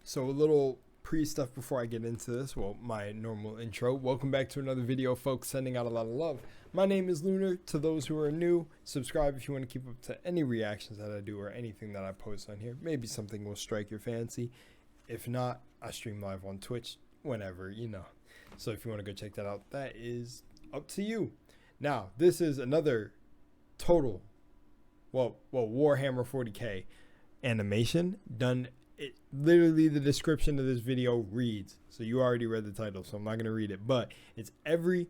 So a little pre-stuff before I get into this. Well, my normal intro. Welcome back to another video, folks. Sending out a lot of love. My name is Lunar. To those who are new, subscribe if you want to keep up to any reactions that I do or anything that I post on here. Maybe something will strike your fancy. If not, I stream live on Twitch whenever, you know. So if you want to go check that out, that is up to you. Now, this is another total, well, Warhammer 40k animation done. It literally, the description of this video reads, so you already read the title, so I'm not gonna read it, but it's every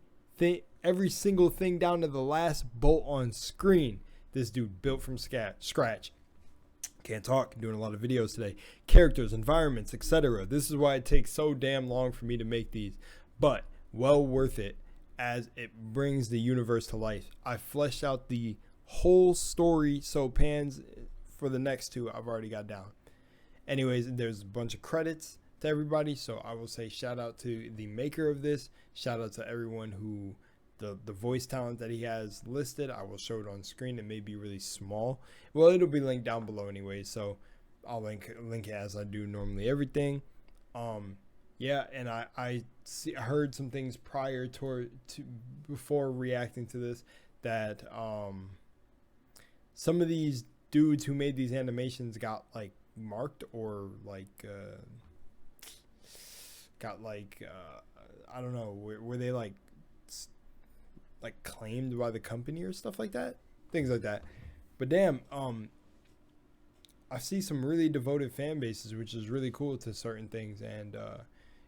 single thing down to the last bolt on screen. This dude built from scratch. Can't talk, doing a lot of videos today. Characters, environments, etc. This is why it takes so damn long for me to make these, but well worth it as it brings the universe to life. I fleshed out the whole story, so pans for the next two I've already got down. Anyways, there's a bunch of credits to everybody, so I will say shout out to the maker of this. Shout out to everyone who, the voice talent that he has listed. I will show it on screen. It may be really small. Well, it'll be linked down below anyway, so I'll link it as I do normally everything. Yeah, and I heard some things prior to before reacting to this that some of these dudes who made these animations got like marked or like I don't know, were they like claimed by the company or stuff like that, things like that. But damn, I see some really devoted fan bases, which is really cool to certain things. And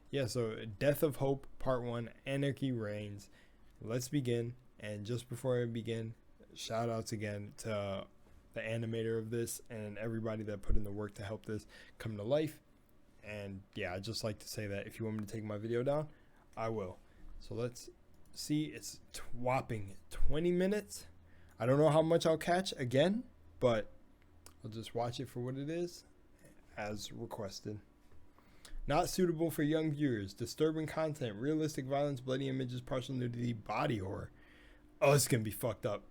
yeah, so Death of Hope Part 1, Anarchy Reigns. Let's begin. And just before I begin, shout outs again to the animator of this and everybody that put in the work to help this come to life. And yeah, I'd just like to say that if you want me to take my video down, I will. So let's see. It's whopping 20 minutes. I don't know how much I'll catch again, but I'll just watch it for what it is as requested. Not suitable for young viewers. Disturbing content, realistic violence, bloody images, partial nudity, body horror. Oh, it's gonna be fucked up.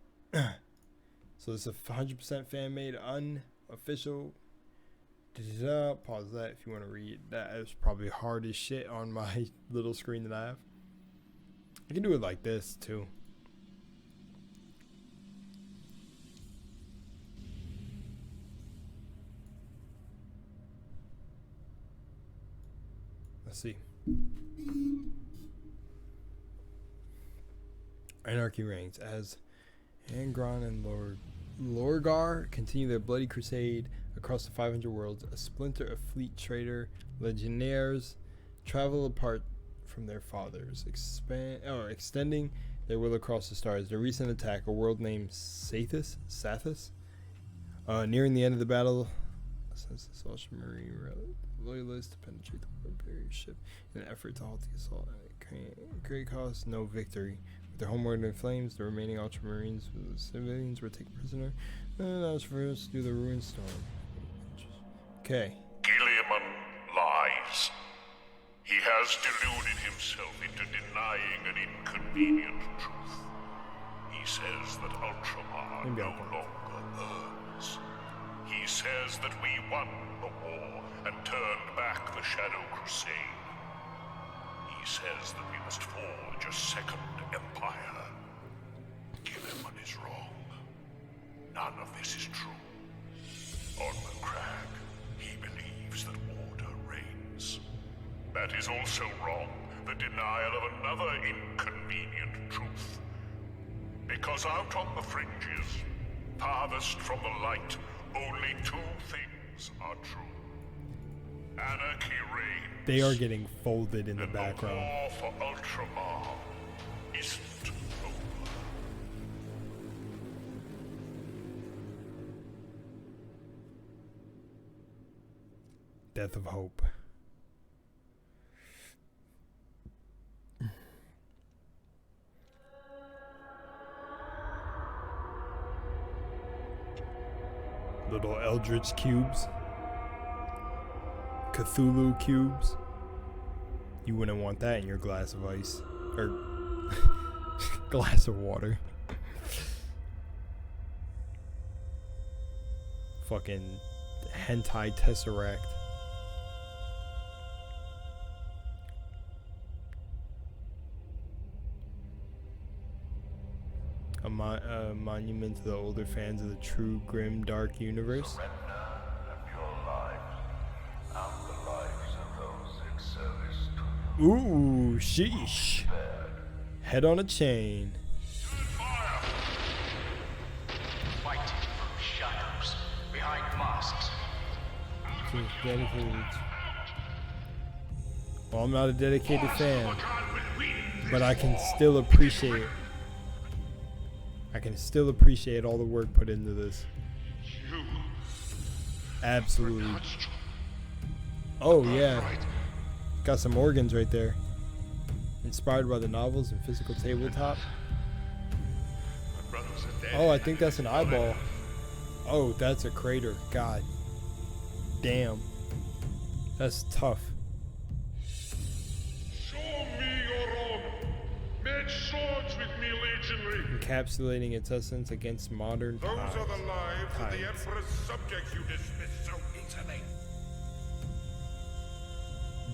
So it's a 100% fan-made, unofficial. Pause that if you want to read. That is probably hard as shit on my little screen that I have. I can do it like this too. Let's see. Anarchy Reigns as Angron and Lorgar continue their bloody crusade across the 500 worlds. A splinter of fleet trader legionnaires travel apart from their fathers, extending their will across the stars. Their recent attack, a world named Sathis, nearing the end of the battle, sends the Ultramarine loyalists to penetrate the world barrier ship in an effort to halt the assault. At great cost, no victory. Their homeworld in flames, the remaining Ultramarines, the civilians were taken prisoner. That was for us to do the ruin storm. Okay. Gilliaman lies. He has deluded himself into denying an inconvenient truth. He says that Ultramar no longer burns. He says that we won the war and turned back the Shadow Crusade. He says that we must forge a second empire. Gilliman is wrong. None of this is true. On the crag, he believes that order reigns. That is also wrong, the denial of another inconvenient truth. Because out on the fringes, farthest from the light, only two things are true. Anarchy reigns. They are getting folded in the background. The war for Ultramar isn't over. Death of Hope. Little Eldritch cubes. Cthulhu cubes. You wouldn't want that in your glass of ice. Or glass of water. Fucking hentai tesseract. a monument to the older fans of the true grim dark universe. Ooh, sheesh. Head on a chain. Fight from shadows behind masks. Dedicated. Well, I'm not a dedicated fan, but I can still appreciate. I can still appreciate all the work put into this. Absolutely. Oh yeah, got some organs right there. Inspired by the novels and physical tabletop. Oh, I think that's an eyeball. Oh, that's a crater. God damn. That's tough. Show me your honor. Make swords with me, legionary. Encapsulating its essence against modern Those times. are the lives of the Emperor's subjects you dismiss so easily.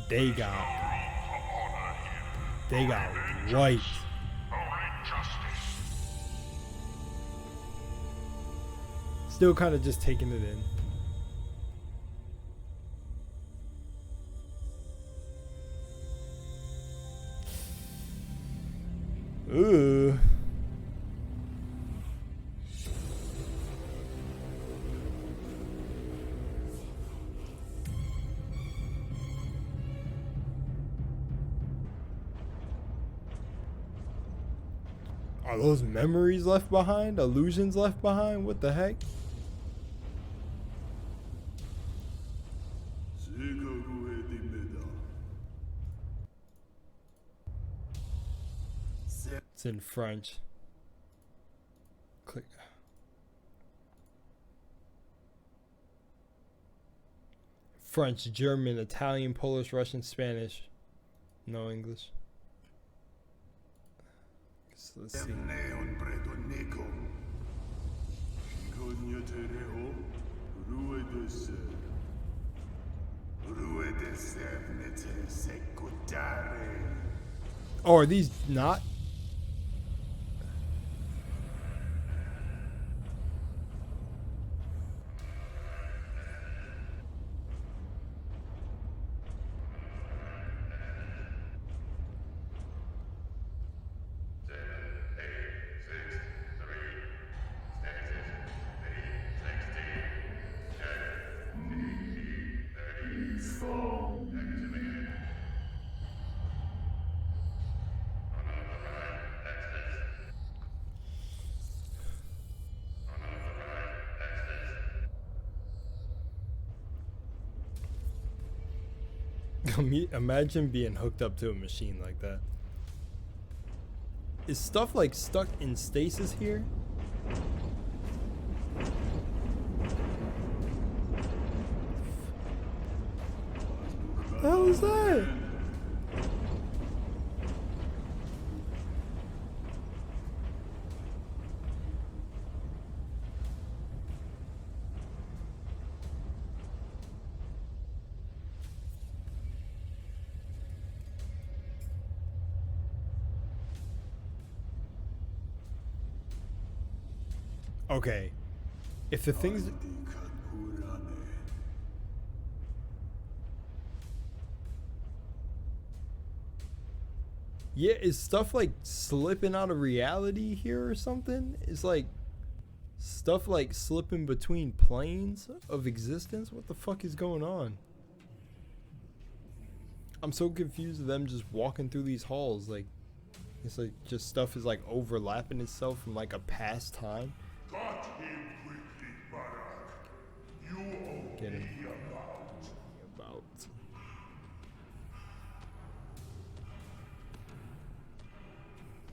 They got right. Still kind of just taking it in. Ooh. Are those memories left behind? Illusions left behind? What the heck? It's in French. Click. French, German, Italian, Polish, Russian, Spanish. No English. So let's see. Oh, are these not? Imagine being hooked up to a machine like that. Is stuff like stuck in stasis here? What the hell is that? Okay, if the things... Yeah, is stuff like slipping out of reality here or something? Is like stuff like slipping between planes of existence? What the fuck is going on? I'm so confused with them just walking through these halls. Like, it's like just stuff is like overlapping itself from like a past time. Got him quickly, Barak. You owe Get him. me About.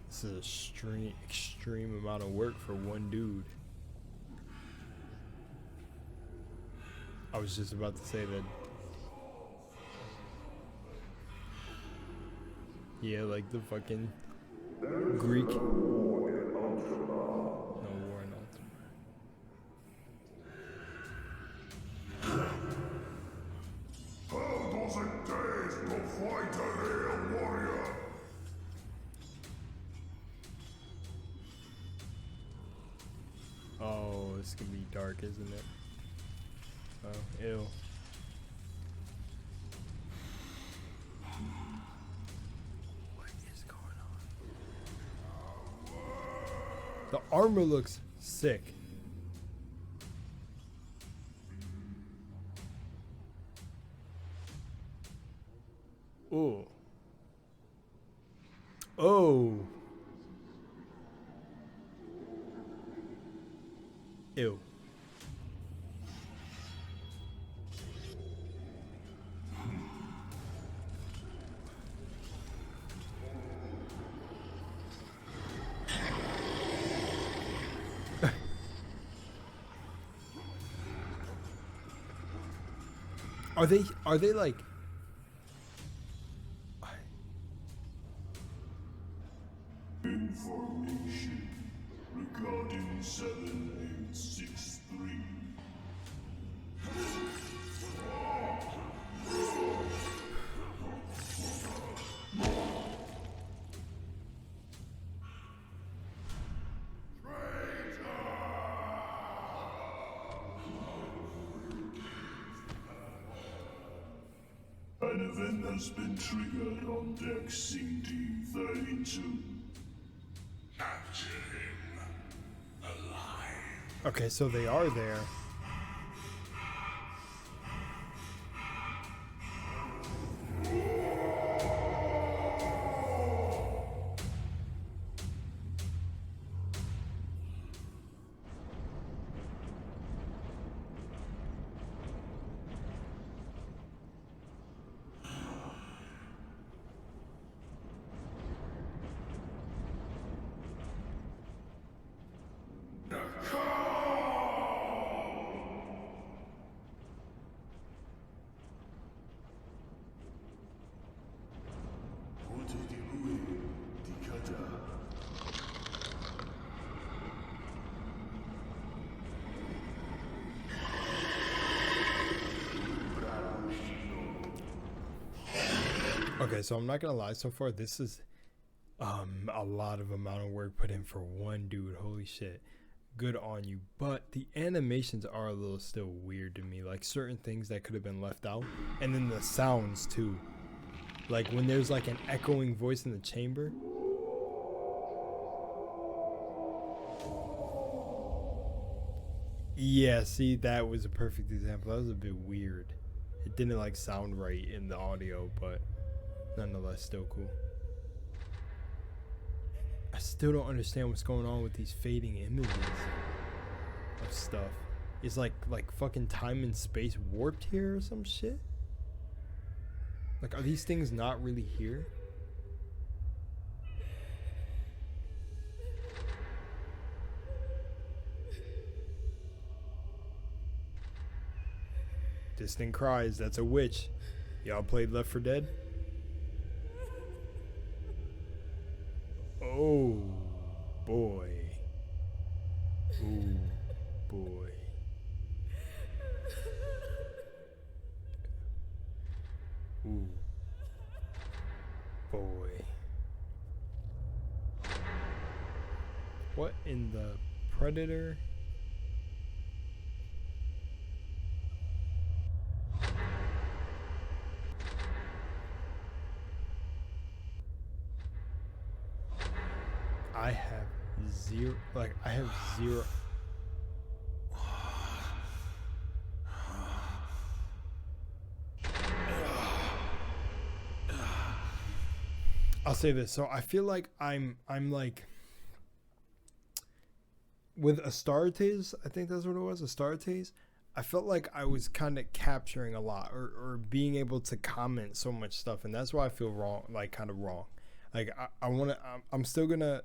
This is a extreme amount of work for one dude. I was just about to say that. Yeah, like the fucking Greek. No war in Ultima. How does it taste to fight a real warrior? this can be dark, isn't it? Oh, ew. What is going on? The armor looks sick. Ooh. Oh. Ew. Are they like Information regarding 7863. An event has been triggered on deck CD32. Capture him alive. okay, so they are there. Okay, so I'm not gonna lie, so far this is a lot of amount of work put in for one dude. Holy shit. Good on you. But the animations are a little still weird to me. Like certain things that could have been left out. And then the sounds too. Like when there's like an echoing voice in the chamber. Yeah, see, that was a perfect example. That was a bit weird. It didn't like sound right in the audio, but nonetheless still cool. I still don't understand what's going on with these fading images of stuff. Is like fucking time and space warped here or some shit? Like, are these things not really here? Distant cries, that's a witch. Y'all played Left 4 Dead? Oh boy. Ooh boy. Ooh boy. What in the Predator? I have zero, like, I have zero. I'll say this. So I feel like I'm like with Astartes, I think that's what it was, Astartes. I felt like I was kind of capturing a lot or being able to comment so much stuff, and that's why I feel wrong, like kind of wrong. Like I'm still gonna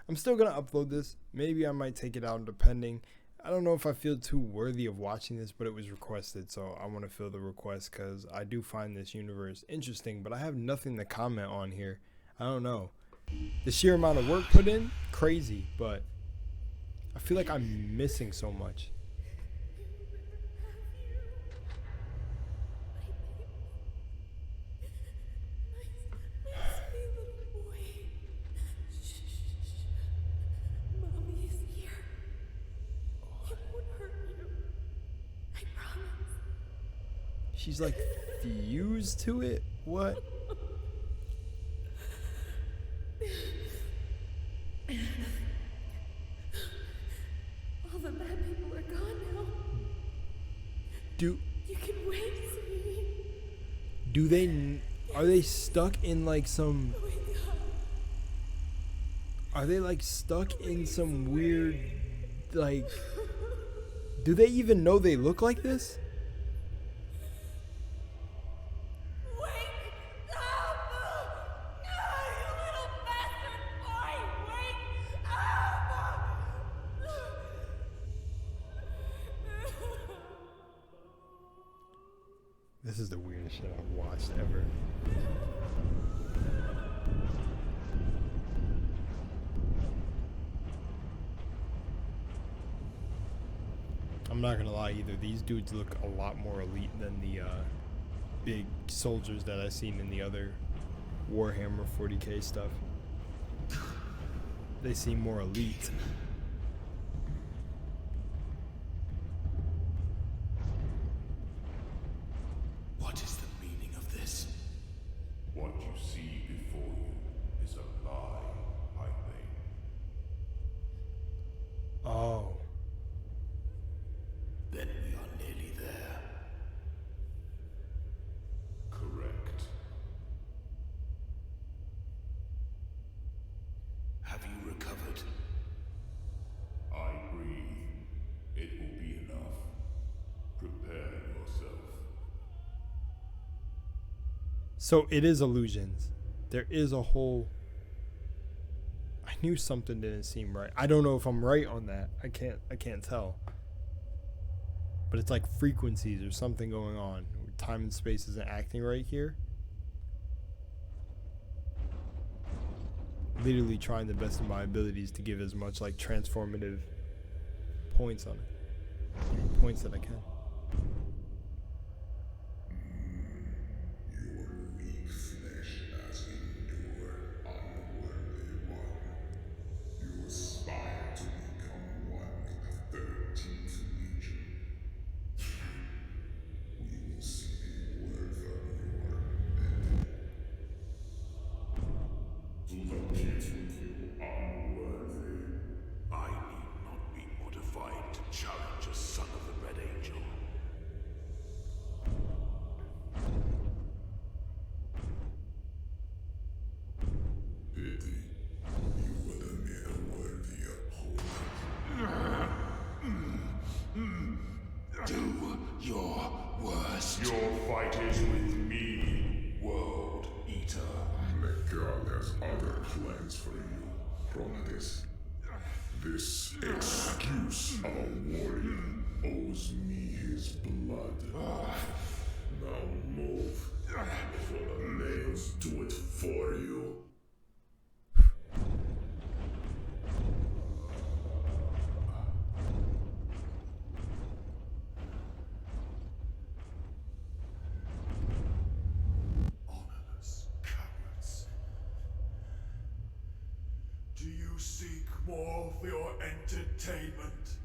upload this. Maybe I might take it out depending. I don't know if I feel too worthy of watching this, but it was requested, so I want to fill the request because I do find this universe interesting, but I have nothing to comment on here. I don't know. The sheer amount of work put in, crazy, but I feel like I'm missing so much. She's like fused to it? What? All the bad people are gone now. Do You can wait, sweetie. are they stuck in like some, Oh my God. are they like stuck in some weird, like, do they even know they look like this? Wait! Stop! No, you little bastard boy! Wait! This is the weirdest shit I've watched ever. I'm not gonna lie either. These dudes look a lot more elite than the big soldiers that I've seen in the other Warhammer 40k stuff. They seem more elite. What is the meaning of this? What you see before you is a lie, Highway. Oh. Then we are nearly there. Correct. Have you recovered? I breathe. It will be enough. Prepare yourself. So it is illusions. There is a whole. I knew something didn't seem right. I don't know if I'm right on that. I can't tell. But it's like frequencies or something going on. Time and space isn't acting right here. Literally trying the best of my abilities to give as much like transformative points on it. Points that I can. Your weak flesh has endured, unworthy one. You aspire to become one with the 13th Legion. We will see the word from your enemy. To the pit with you, unworthy. I need not be modified to challenge a son of the Red Angel. Pity. You were the mere worthy opponent. Do your worst. Your fight is with me, World Eater. God has other plans for you, Chronicus. This excuse of a warrior owes me his blood. Now move, for the nails do it for you. Honorless cowards. Do you seek more for your entertainment?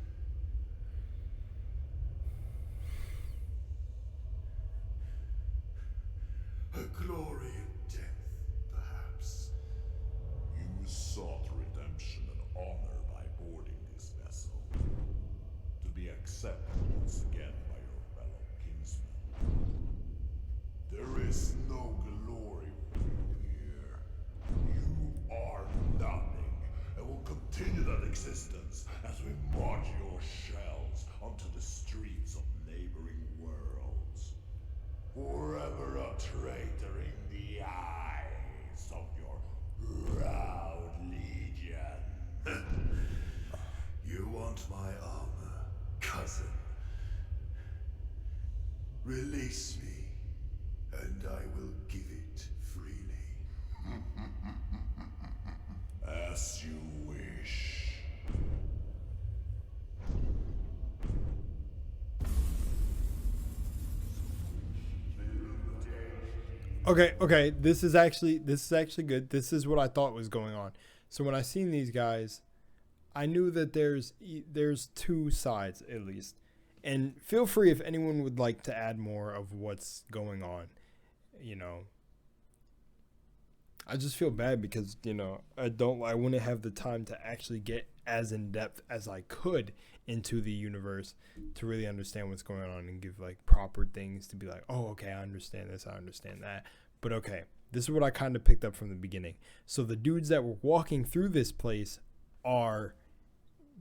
A glory in death, perhaps. You sought redemption and honor by boarding this vessel. To be accepted once again by your fellow kinsmen. There is no glory for you here. You are nothing, and will continue that existence as we march your shells onto the streets of neighboring worlds. Forever a traitor in the eyes of your proud legion. You want my armor, cousin? Release me, and I will give it freely. As you wish. Okay, this is actually good. This is what I thought was going on. So when I seen these guys, I knew that there's two sides at least. And feel free if anyone would like to add more of what's going on. You know, I just feel bad because, you know, I wouldn't have the time to actually get as in depth as I could into the universe to really understand what's going on and give like proper things to be like, oh, okay, I understand this, I understand that. But okay, this is what I kind of picked up from the beginning. So the dudes that were walking through this place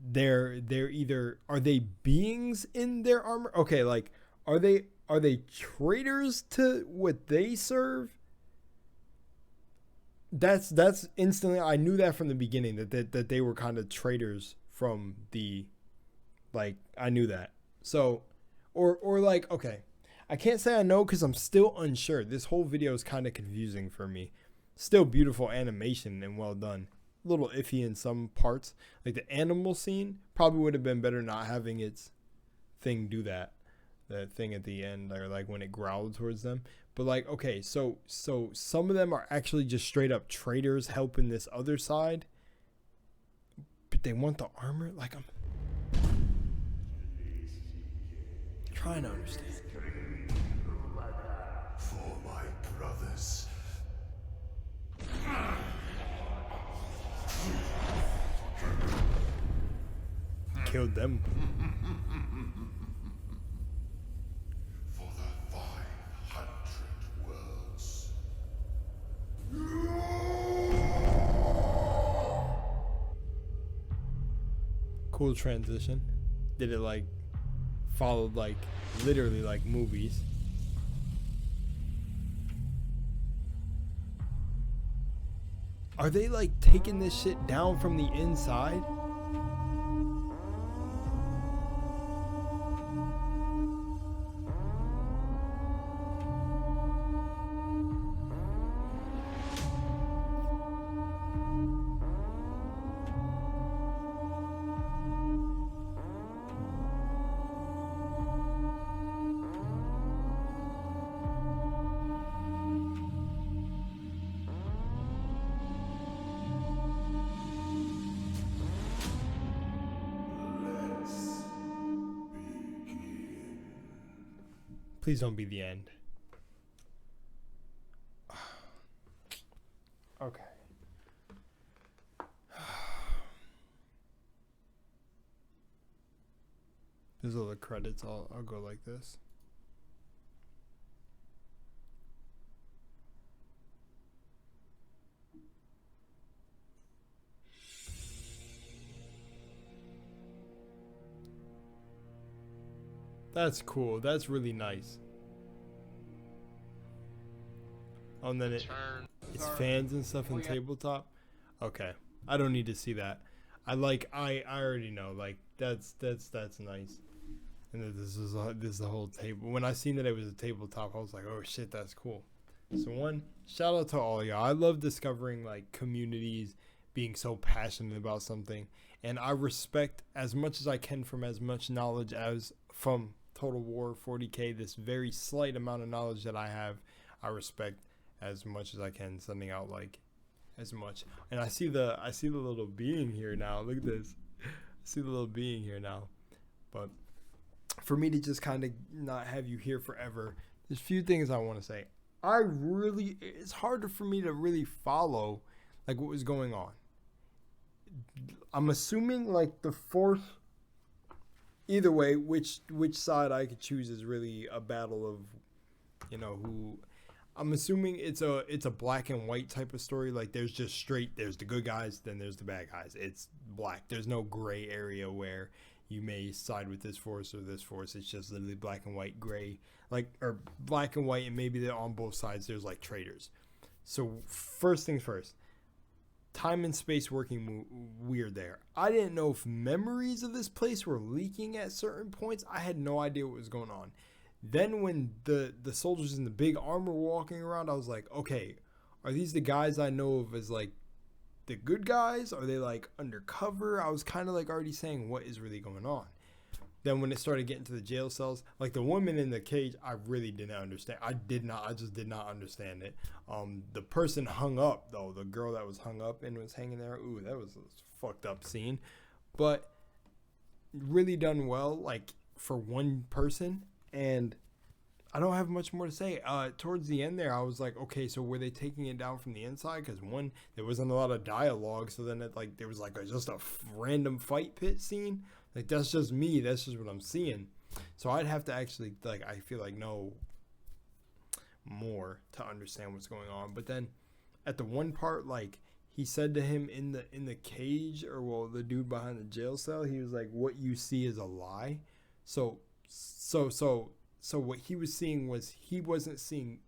they're either, are they beings in their armor? Okay, like are they traitors to what they serve? That's instantly, I knew that from the beginning that they were kind of traitors from the, like, I knew that. So or like, okay, I can't say I know because I'm still unsure. This whole video is kind of confusing for me. Still beautiful animation and well done. A little iffy in some parts. Like the animal scene probably would have been better not having its thing do that. That thing at the end, or like when it growled towards them. But like, okay, so some of them are actually just straight up traitors helping this other side. But they want the armor? Like, I'm trying to understand. For my brothers. Killed them. For the 500 worlds. Cool transition. Did it like followed like literally like movies. Are they like taking this shit down from the inside? Please don't be the end. Okay. These are the credits. I'll go like this. That's cool. That's really nice. Oh, and then it's fans and stuff in tabletop. Okay, I don't need to see that. I already know. Like that's nice. And then this is the whole table. When I seen that it was a tabletop, I was like, oh shit, that's cool. So one, shout out to all y'all. I love discovering like communities being so passionate about something, and I respect as much as I can from as much knowledge as from Total War 40K. This very slight amount of knowledge that I have, I respect as much as I can, sending out like as much. And I see the little being here now. Look at this. I see the little being here now. But for me to just kind of not have you here forever, there's a few things I want to say. It's harder for me to really follow like what was going on. I'm assuming like the fourth, either way, which side I could choose is really a battle of, you know, who. I'm assuming it's a black and white type of story. Like there's just straight, there's the good guys, then there's the bad guys. It's black. There's no gray area where you may side with this force or this force. It's just literally black and white, gray, like, or black and white, and maybe they're on both sides. There's like traitors. So first things first, time and space working weird there. I didn't know if memories of this place were leaking at certain points. I had no idea what was going on. Then when the soldiers in the big armor were walking around, I was like, okay, are these the guys I know of as like the good guys? Are they like undercover? I was kind of like already saying what is really going on. Then when it started getting to the jail cells, like the woman in the cage, I really didn't understand. I just did not understand it. The person hung up though, the girl that was hung up and was hanging there. Ooh, that was a fucked up scene, but really done well. Like for one person, and I don't have much more to say. Towards the end there, I was like, okay, so were they taking it down from the inside? Because one, there wasn't a lot of dialogue, so then it, like, there was like just a random fight pit scene. Like, that's just me. That's just what I'm seeing. So I'd have to actually, like, I feel like know more to understand what's going on. But then at the one part, like, he said to him in the cage, or well, the dude behind the jail cell, he was like, what you see is a lie. So what he was seeing was, he wasn't seeing,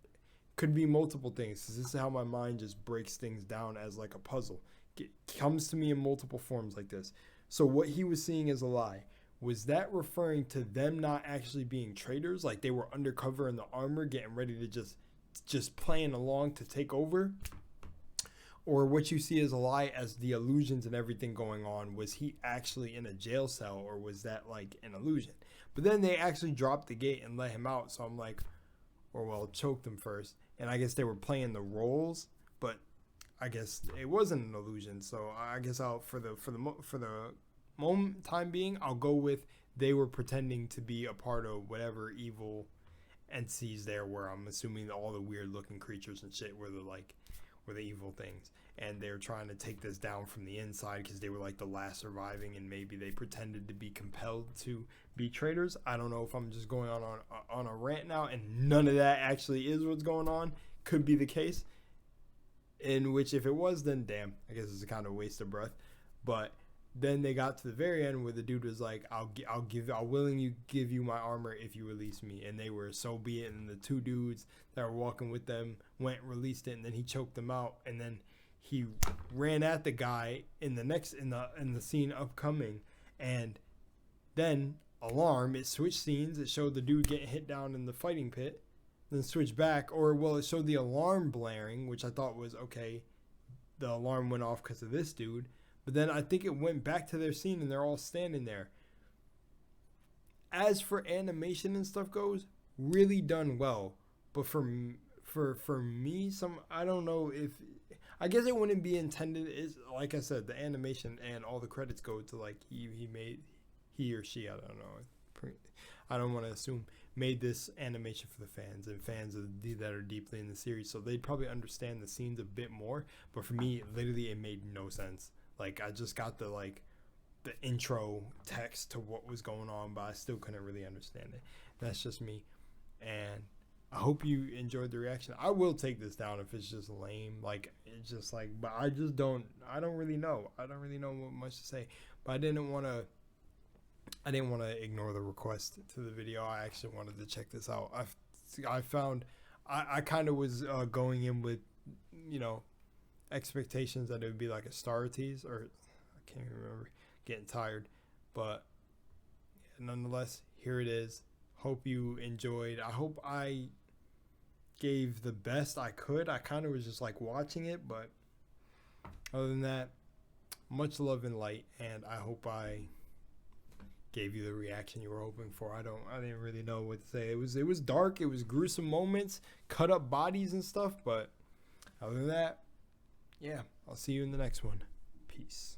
could be multiple things. This is how my mind just breaks things down as like a puzzle. It comes to me in multiple forms like this. So what he was seeing as a lie, was that referring to them not actually being traitors? Like they were undercover in the armor, getting ready to just playing along to take over? Or what you see as a lie, as the illusions and everything going on, was he actually in a jail cell, or was that like an illusion? But then they actually dropped the gate and let him out. So I'm like, or well, choked him first. And I guess they were playing the roles, but I guess it wasn't an illusion. So I guess for the moment time being, I'll go with they were pretending to be a part of whatever evil entities there were. I'm assuming all the weird looking creatures and shit were the evil things, and they're trying to take this down from the inside because they were like the last surviving, and maybe they pretended to be compelled to be traitors. I don't know if I'm just going on a rant now, and none of that actually is what's going on. Could be the case, in which if it was, then damn, I guess it's a kind of waste of breath. But then they got to the very end where the dude was like, I'll willingly give you my armor if you release me. And they were, so be it. And the two dudes that were walking with them went, released it, and then he choked them out. And then he ran at the guy in the scene upcoming. And then alarm, it switched scenes. It showed the dude getting hit down in the fighting pit, then switched back, or well, it showed the alarm blaring, which I thought was okay. The alarm went off because of this dude. But then I think it went back to their scene and they're all standing there. As for animation and stuff goes, really done well. But for me, I don't know if, I guess it wouldn't be intended. Is like I said, the animation and all the credits go to like he or she, I don't know. I don't want to assume, made this animation for the fans and fans that are deeply in the series. So they'd probably understand the scenes a bit more. But for me, literally, it made no sense. Like, I just got the intro text to what was going on, but I still couldn't really understand it. That's just me. And I hope you enjoyed the reaction. I will take this down if it's just lame. Like, it's just like, but I don't really know. I don't really know what much to say. But I didn't want to ignore the request to the video. I actually wanted to check this out. I found, I kind of was going in with, expectations that it would be like a Star Tease, or I can't even remember, getting tired, but nonetheless, here it is. Hope you enjoyed. I hope I gave the best I could. I kind of was just like watching it, but other than that, much love and light, and I hope I gave you the reaction you were hoping for. I didn't really know what to say. It was dark, it was gruesome moments, cut up bodies and stuff, but other than that, yeah, I'll see you in the next one. Peace.